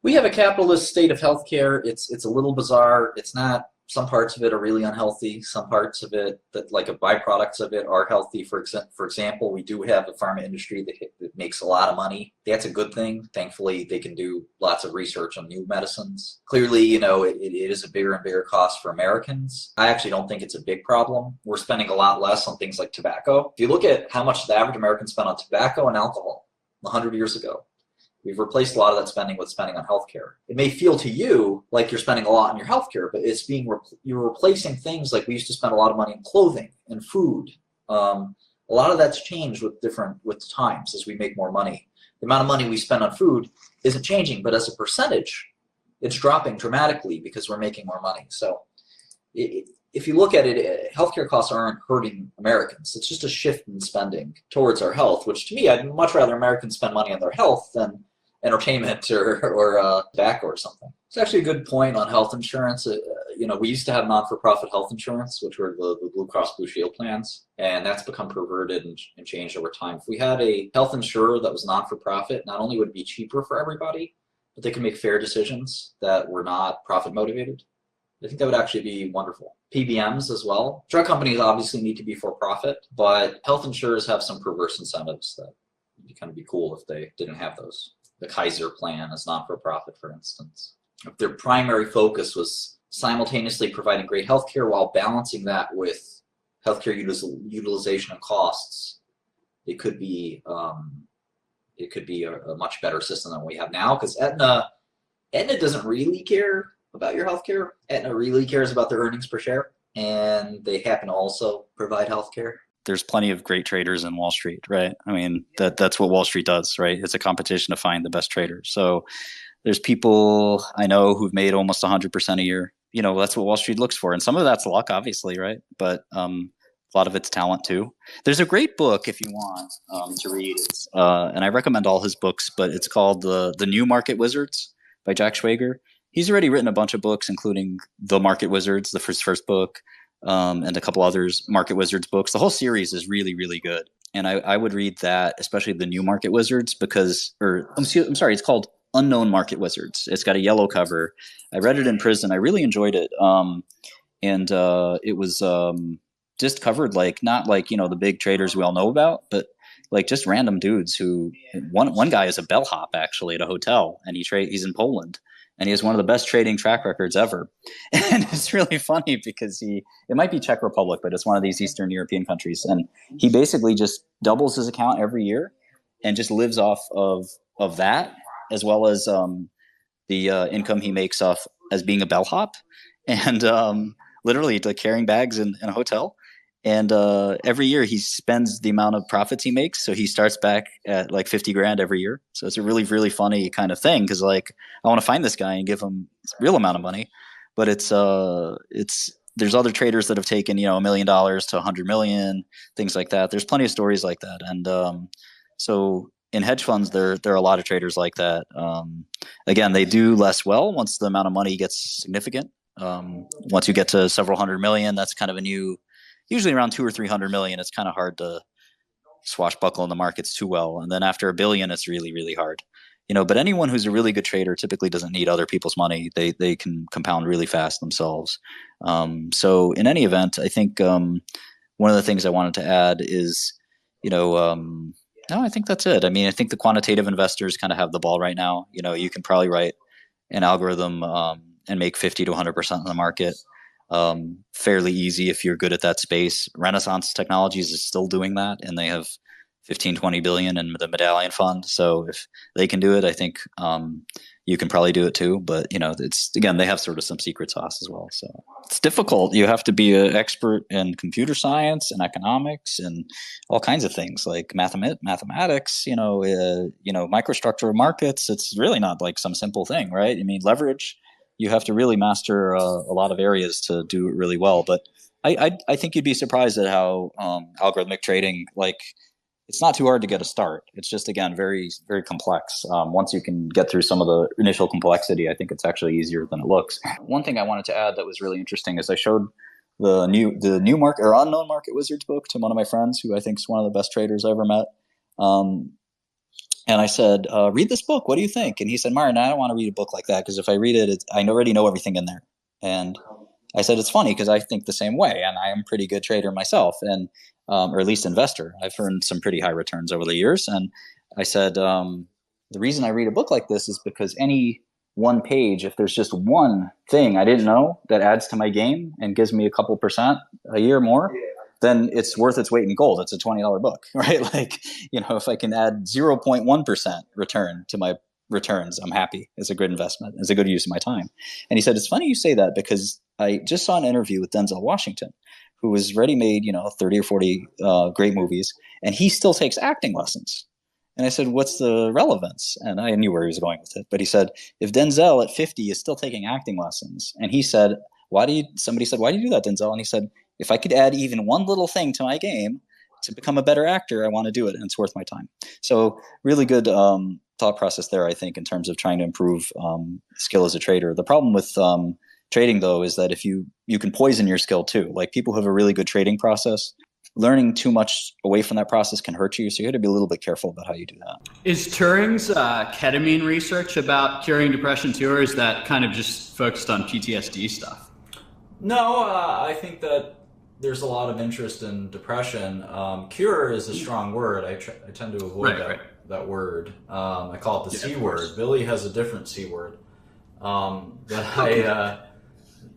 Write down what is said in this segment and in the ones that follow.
We have a capitalist state of healthcare. It's a little bizarre. It's not. Some parts of it are really unhealthy. Some parts of it, that like byproducts of it, are healthy. For example, we do have a pharma industry that makes a lot of money. That's a good thing. Thankfully, they can do lots of research on new medicines. Clearly, you know, it is a bigger and bigger cost for Americans. I actually don't think it's a big problem. We're spending a lot less on things like tobacco. If you look at how much the average American spent on tobacco and alcohol 100 years ago, we've replaced a lot of that spending with spending on healthcare. It may feel to you like you're spending a lot on your healthcare, but it's you're replacing things like we used to spend a lot of money on clothing and food. A lot of that's changed with times as we make more money. The amount of money we spend on food isn't changing, but as a percentage, it's dropping dramatically because we're making more money. So if you look at it, healthcare costs aren't hurting Americans. It's just a shift in spending towards our health, which to me, I'd much rather Americans spend money on their health than entertainment or tobacco or something. It's actually a good point on health insurance. You know, we used to have non-for-profit health insurance, which were the Blue Cross Blue Shield plans, and that's become perverted and changed over time. If we had a health insurer that was non-for-profit, not only would it be cheaper for everybody, but they could make fair decisions that were not profit motivated. I think that would actually be wonderful. PBMs as well. Drug companies obviously need to be for profit, but health insurers have some perverse incentives that would kind of be cool if they didn't have those. The Kaiser plan is not-for-profit, for instance. If their primary focus was simultaneously providing great healthcare while balancing that with healthcare utilization and costs, it could be a much better system than we have now. Because Aetna doesn't really care about your healthcare. Aetna really cares about their earnings per share, and they happen to also provide healthcare. There's plenty of great traders in Wall Street, right? I mean, that's what Wall Street does, right? It's a competition to find the best traders. So there's people I know who've made almost 100% a year. You know, that's what Wall Street looks for. And some of that's luck, obviously, right? But a lot of it's talent too. There's a great book if you want to read. And I recommend all his books, but it's called The New Market Wizards by Jack Schwager. He's already written a bunch of books, including The Market Wizards, the first book, and a couple others, Market Wizards books. The whole series is really, really good. And I would read that, especially The New Market Wizards, I'm sorry, it's called Unknown Market Wizards. It's got a yellow cover. I read it in prison. I really enjoyed it. And it was just covered not like, you know, the big traders we all know about, but like just random dudes who, one guy is a bellhop actually at a hotel, and he's in Poland. And he has one of the best trading track records ever. And it's really funny because it might be Czech Republic, but it's one of these Eastern European countries. And he basically just doubles his account every year and just lives off of that, as well as the income he makes off as being a bellhop and literally like carrying bags in a hotel. And every year he spends the amount of profits he makes. So he starts back at like 50 grand every year. So it's a really, really funny kind of thing. Cause like, I want to find this guy and give him a real amount of money, but there's other traders that have taken, you know, $1 million to 100 million, things like that. There's plenty of stories like that. And so in hedge funds, there are a lot of traders like that. Again, they do less well once the amount of money gets significant. Once you get to several hundred million, that's kind of usually around 200 or 300 million. It's kind of hard to swashbuckle in the markets too well. And then after $1 billion, it's really, really hard. You know, but anyone who's a really good trader typically doesn't need other people's money. They can compound really fast themselves. So in any event, I think one of the things I wanted to add is, you know, no, I think that's it. I mean, I think the quantitative investors kind of have the ball right now. You know, you can probably write an algorithm and make 50 to 100% in the market. Fairly easy if you're good at that space. Renaissance Technologies is still doing that, and they have 15, 20 billion in the Medallion Fund. So if they can do it, I think you can probably do it too. But, you know, they have sort of some secret sauce as well. So it's difficult. You have to be an expert in computer science and economics and all kinds of things like mathematics, microstructure of markets. It's really not like some simple thing, right? I mean, leverage, you have to really master a lot of areas to do it really well. But I think you'd be surprised at how algorithmic trading, like, it's not too hard to get a start. It's just, again, very, very complex. Once you can get through some of the initial complexity, I think it's actually easier than it looks. One thing I wanted to add that was really interesting is I showed the new market or Unknown Market Wizards book to one of my friends who I think is one of the best traders I ever met. And I said, read this book. What do you think? And he said, Martin, I don't want to read a book like that because if I read it, I already know everything in there. And I said, it's funny because I think the same way, and I am a pretty good trader myself, and or at least investor. I've earned some pretty high returns over the years. And I said, the reason I read a book like this is because any one page, if there's just one thing I didn't know that adds to my game and gives me a couple % a year more, then it's worth its weight in gold. It's a $20 book, right? Like, if I can add 0.1% return to my returns, I'm happy. It's a good investment. It's a good use of my time. And he said, it's funny you say that because I just saw an interview with Denzel Washington, who has already made, 30 or 40 great movies, and he still takes acting lessons. And I said, what's the relevance? And I knew where he was going with it. But he said, if Denzel at 50 is still taking acting lessons, and he said, somebody said, why do you do that, Denzel? And he said, if I could add even one little thing to my game to become a better actor, I want to do it, and it's worth my time. So really good thought process there, I think, in terms of trying to improve skill as a trader. The problem with trading, though, is that if you can poison your skill too. Like people who have a really good trading process, learning too much away from that process can hurt you. So you got to be a little bit careful about how you do that. Is Turing's ketamine research about curing depression too, or is that kind of just focused on PTSD stuff? No, I think that there's a lot of interest in depression. Cure is a strong word. I tend to avoid that word. I call it the C word. Billy has a different C word.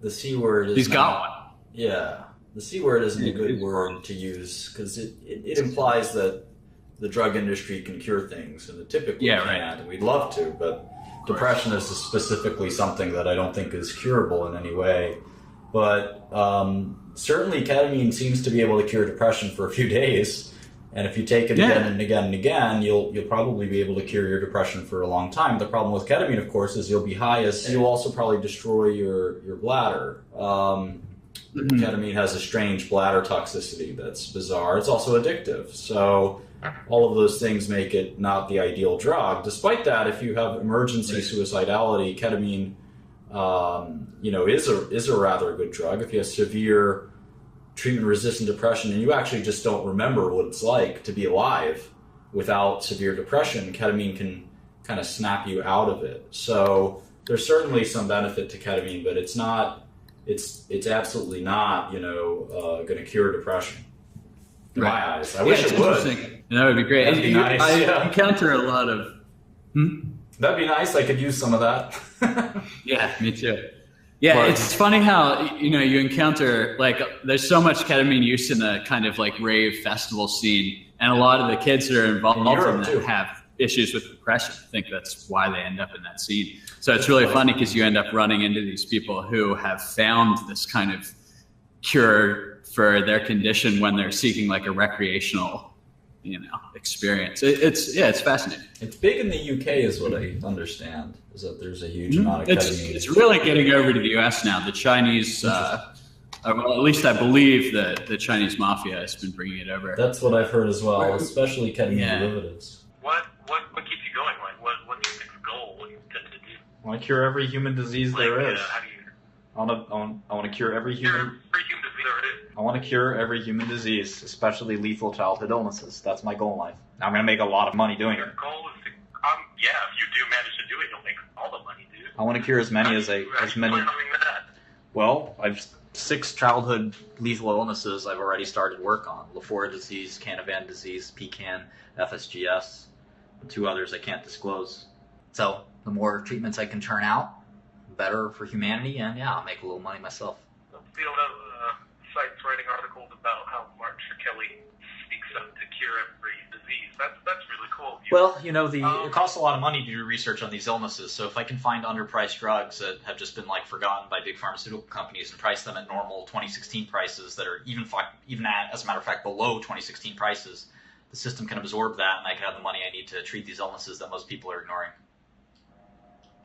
The C word is He's got one. Yeah. The C word isn't a good word to use because it implies that the drug industry can cure things, and it typically can't. And we'd love to, but depression is specifically something that I don't think is curable in any way. But certainly ketamine seems to be able to cure depression for a few days. And if you take it again and again and again, you'll probably be able to cure your depression for a long time. The problem with ketamine, of course, is you'll be high as you'll also probably destroy your bladder. Ketamine has a strange bladder toxicity that's bizarre. It's also addictive. So all of those things make it not the ideal drug. Despite that, if you have emergency suicidality, ketamine is a rather good drug. If you have severe treatment-resistant depression and you actually just don't remember what it's like to be alive without severe depression, ketamine can kind of snap you out of it. So there's certainly some benefit to ketamine, but it's absolutely not, going to cure depression. In my eyes. I wish it would. That would be great. That'd be nice. I encounter a lot of... That'd be nice. I could use some of that. Yeah, me too. Yeah, but it's funny how, you encounter, there's so much ketamine use in the kind of rave festival scene, and a lot of the kids that are involved in that have issues with depression. I think that's why they end up in that scene. So it's really funny because you end up running into these people who have found this kind of cure for their condition when they're seeking a recreational experience. It's fascinating. It's big in the UK is what I understand, is that there's a huge amount of ketamine. It's really getting over to the US now. The Chinese, well, at least I believe that the Chinese mafia has been bringing it over. That's what I've heard as well, especially ketamine derivatives. What keeps you going? What do you think's the goal? What do you intend to do? I want to cure every human disease there is. How do you... I want to cure every human disease there is. I want to cure every human disease, especially lethal childhood illnesses. That's my goal in life. I'm going to make a lot of money doing it. Your goal is to, if you do manage to do it, you'll make all the money, dude. I want to cure as many as many. Well, I've 6 childhood lethal illnesses I've already started work on. Lafora disease, Canavan disease, PCAN, FSGS, and 2 others I can't disclose. So the more treatments I can turn out, the better for humanity, and I'll make a little money myself. Field of sites writing articles about how Martin Shkreli speaks up to cure every disease. That's really cool. Well, it costs a lot of money to do research on these illnesses. So if I can find underpriced drugs that have just been forgotten by big pharmaceutical companies and price them at normal 2016 prices that are even at, as a matter of fact, below 2016 prices, the system can absorb that, and I can have the money I need to treat these illnesses that most people are ignoring.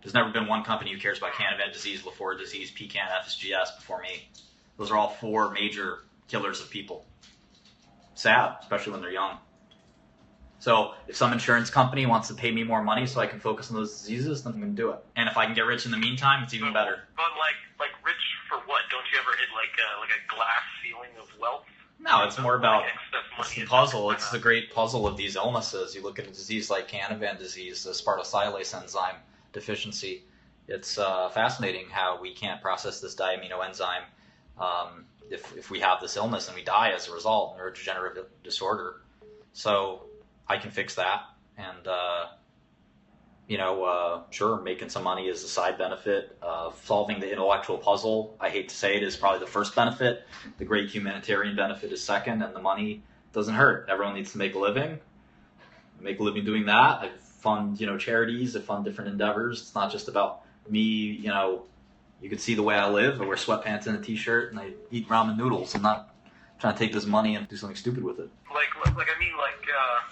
There's never been one company who cares about Canavan disease, Lafora disease, PCAN, FSGS before me. Those are all 4 major killers of people. Sad, especially when they're young. So if some insurance company wants to pay me more money so I can focus on those diseases, then I'm going to do it. And if I can get rich in the meantime, it's even better. But rich for what? Don't you ever hit a glass ceiling of wealth? No, it's more about excess it's the money. puzzle. It's the great puzzle of these illnesses. You look at a disease like Canavan disease, the 𝗠𝗠𝗏 enzyme deficiency. It's fascinating how we can't process this 𝐷𝐴𝐴 enzyme if we have this illness and we die as a result, neurodegenerative disorder. So I can fix that, and sure, making some money is a side benefit. Solving the intellectual puzzle, I hate to say it, is probably the first benefit. The great humanitarian benefit is second, and the money doesn't hurt. Everyone needs to make a living. Make a living doing that. I fund, charities. I fund different endeavors. It's not just about me, you can see the way I live. I wear sweatpants and a t-shirt, and I eat ramen noodles. I'm not trying to take this money and do something stupid with it.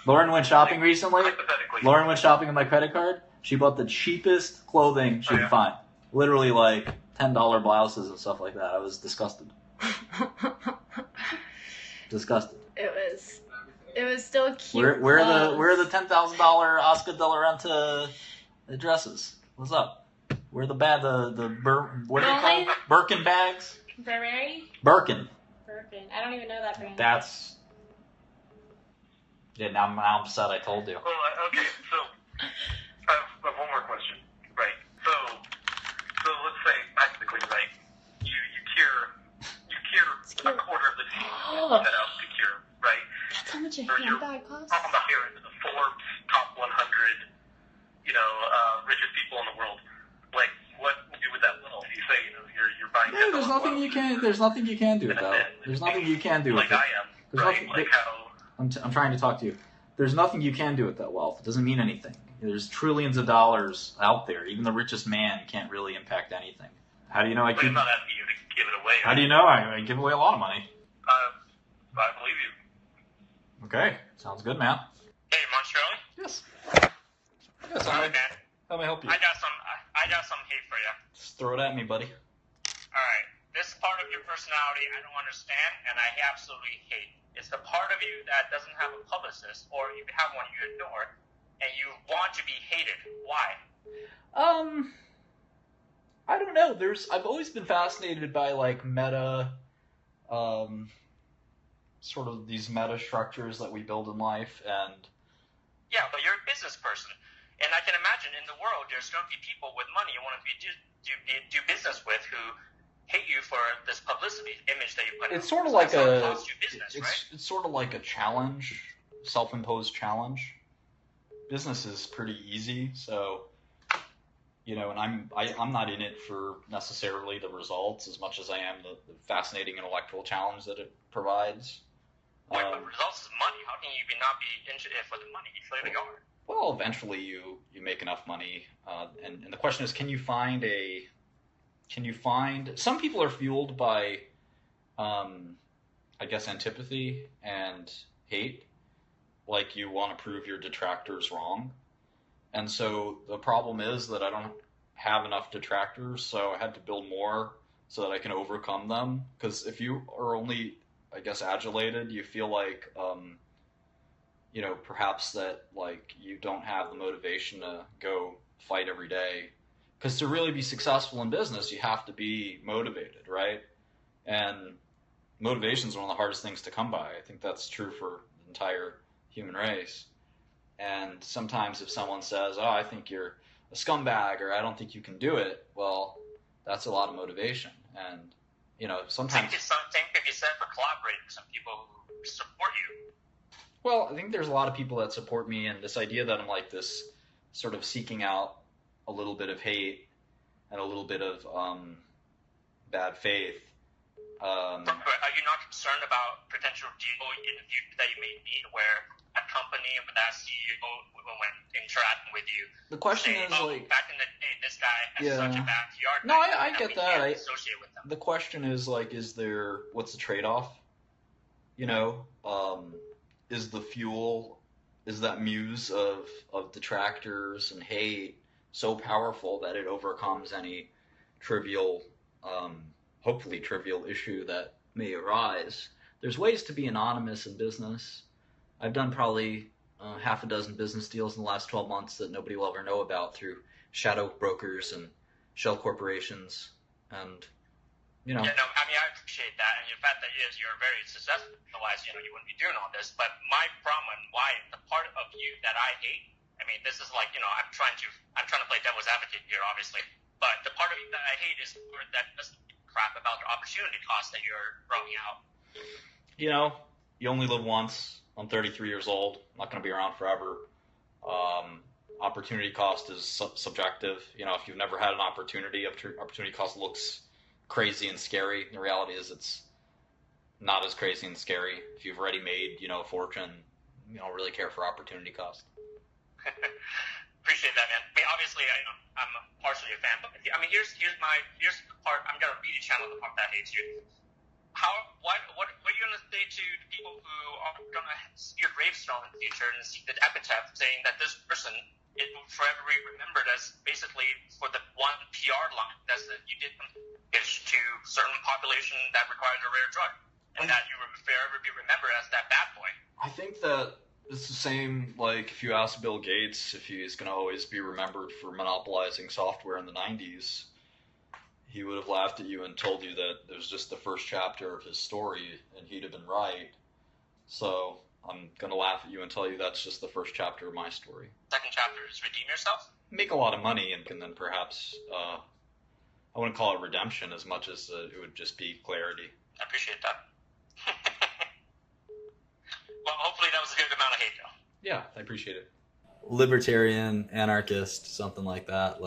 Lauren went shopping recently. Hypothetically. Lauren went shopping with my credit card. She bought the cheapest clothing she could find. Literally like $10 blouses and stuff like that. I was disgusted. Disgusted. It was still cute. Where are the $10,000 Oscar de la Renta dresses? What's up? Where are the what are they called? Birkin bags? Burberry? Birkin. I don't even know that brand. That's... Yeah, now I'm upset I told you. Well, okay, so I have one more question. Right. So let's say practically, right, you cure a quarter of the disease set out to cure, right? That's how much a Or you're handbag costs? on the higher end of the Forbes top 100, richest people in the world. Like, what do you do with that wealth? You say, you're buying. Yeah, there's nothing you can do with that. There's nothing you can do with it. Like I am, right? Like how. I'm trying to talk to you. There's nothing you can do with that wealth. It doesn't mean anything. There's trillions of dollars out there. Even the richest man can't really impact anything. How do you know I But keep... I'm not asking you to give it away. How do you know I give away a lot of money? I believe you. Okay, sounds good, man. Hey, Shkreli? Yes. Sorry, man. How may I help you? I got some hate for you. Just throw it at me, buddy. All right. This part of your personality I don't understand, and I absolutely hate. It's the part of you that doesn't have a publicist, or if you have one, you ignore, and you want to be hated. Why? I don't know. I've always been fascinated by like meta, sort of these meta structures that we build in life, and Yeah, but you're a business person, and I can imagine in the world there's going to be people with money you want to do business with who hate you for this publicity image that you put. it's sort of like it's sort of like a challenge, self-imposed challenge. Business is pretty easy, so and I'm not in it for necessarily the results as much as I am the fascinating intellectual challenge that it provides. Wait, but results is money. How can you not be interested for the money? You clearly are. Well, eventually you make enough money, and the question is, can you find some people are fueled by, I guess, antipathy and hate, like you want to prove your detractors wrong, and so the problem is that I don't have enough detractors, so I had to build more so that I can overcome them, because if you are only, I guess, adulated, you feel like, perhaps that like you don't have the motivation to go fight every day. Because to really be successful in business, you have to be motivated, right? And motivation is one of the hardest things to come by. I think that's true for the entire human race. And sometimes if someone says, oh, I think you're a scumbag, or I don't think you can do it, well, that's a lot of motivation. And, sometimes... Same could be said for collaborating with some people who support you. Well, I think there's a lot of people that support me, and this idea that I'm like this sort of seeking out a little bit of hate and a little bit of bad faith. But are you not concerned about potential deal in the future that you may need where a company with that CEO when interacting with you? The question is back in the day, this guy has such a bad PR. No, I get that. Associate with them. The question is what's the trade-off? Is the fuel, is that muse of detractors and hate so powerful that it overcomes any trivial, hopefully trivial issue that may arise? There's ways to be anonymous in business. I've done probably half a dozen business deals in the last 12 months that nobody will ever know about through shadow brokers and shell corporations. And, you know. Yeah, no, I mean, I appreciate that, and the fact that you're very successful. Otherwise, you wouldn't be doing all this. But my problem and why the part of you that I hate, I mean, this is like, I'm trying to play devil's advocate here, obviously. But the part of you that I hate is that doesn't give a crap about the opportunity cost that you're throwing out. You only live once. I'm 33 years old. I'm not going to be around forever. Opportunity cost is subjective. If you've never had an opportunity cost looks crazy and scary. The reality is it's not as crazy and scary. If you've already made, a fortune, you don't really care for opportunity cost. Appreciate that, man. I mean, obviously, I'm partially a fan, but I mean, here's the part. I'm gonna really channel the part that hates you. What are you gonna say to the people who are gonna see your gravestone in the future and see the epitaph saying that this person it will forever be remembered as basically for the one PR line that you did to certain population that requires a rare drug, and that you will forever be remembered as that bad boy. I think that it's the same, like, if you ask Bill Gates if he's going to always be remembered for monopolizing software in the 90s, he would have laughed at you and told you that it was just the first chapter of his story, and he'd have been right. So I'm going to laugh at you and tell you that's just the first chapter of my story. Second chapter is redeem yourself? Make a lot of money and can then perhaps, I wouldn't call it redemption as much as it would just be clarity. I appreciate that. Well, hopefully that was a good amount of hate, though. Yeah, I appreciate it. Libertarian, anarchist, something like that.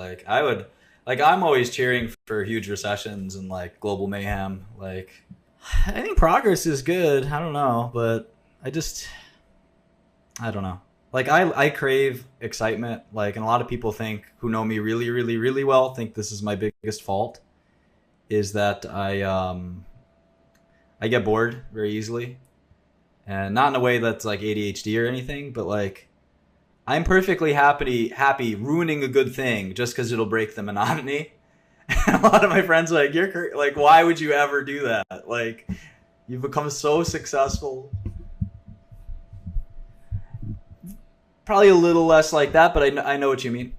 I'm always cheering for huge recessions and like global mayhem. Like, I think progress is good. I don't know, but I don't know. Like, I crave excitement. Like, and a lot of people who know me really, really, really well think this is my biggest fault, is that I get bored very easily. And not in a way that's like ADHD or anything, but like I'm perfectly happy ruining a good thing just because it'll break the monotony. And a lot of my friends are like, you're like, why would you ever do that? Like, you've become so successful. Probably a little less like that, but I know what you mean.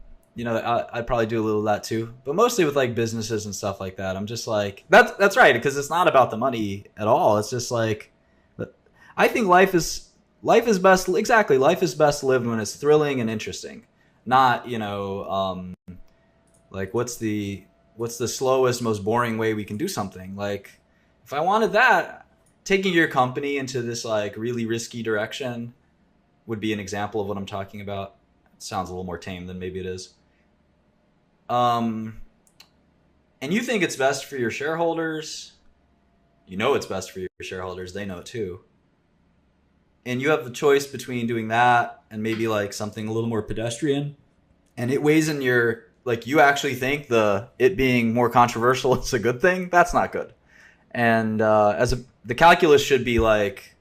I'd probably do a little of that too, but mostly with like businesses and stuff like that. I'm just like, that's right, because it's not about the money at all. It's just like, I think life is best. Exactly. Life is best lived when it's thrilling and interesting, not, like what's the slowest, most boring way we can do something. Like, if I wanted that, taking your company into this like really risky direction would be an example of what I'm talking about. It sounds a little more tame than maybe it is. And you think it's best for your shareholders. It's best for your shareholders. They know it too. And you have the choice between doing that and maybe like something a little more pedestrian. And it weighs in your, like, you actually think it being more controversial is a good thing. That's not good. And the calculus should be like,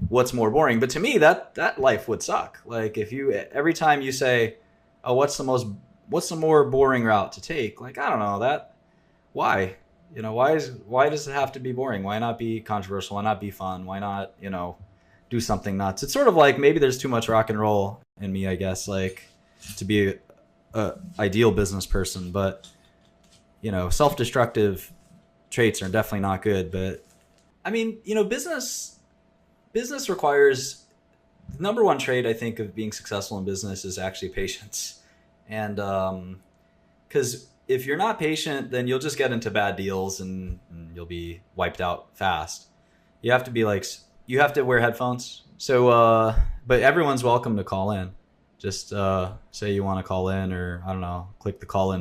what's more boring? But to me, that life would suck. Like, if every time you say, oh, what's the more boring route to take? Like, I don't know why? Why does it have to be boring? Why not be controversial? Why not be fun? Why not, do something nuts? It's sort of like, maybe there's too much rock and roll in me, I guess, like, to be a ideal business person. But, self-destructive traits are definitely not good. But I mean, business requires, the number one trait, I think, of being successful in business is actually patience. And because if you're not patient, then you'll just get into bad deals and you'll be wiped out fast. You have to be like, you have to wear headphones. So, but everyone's welcome to call in. Just say you want to call in, or I don't know, click the call in button.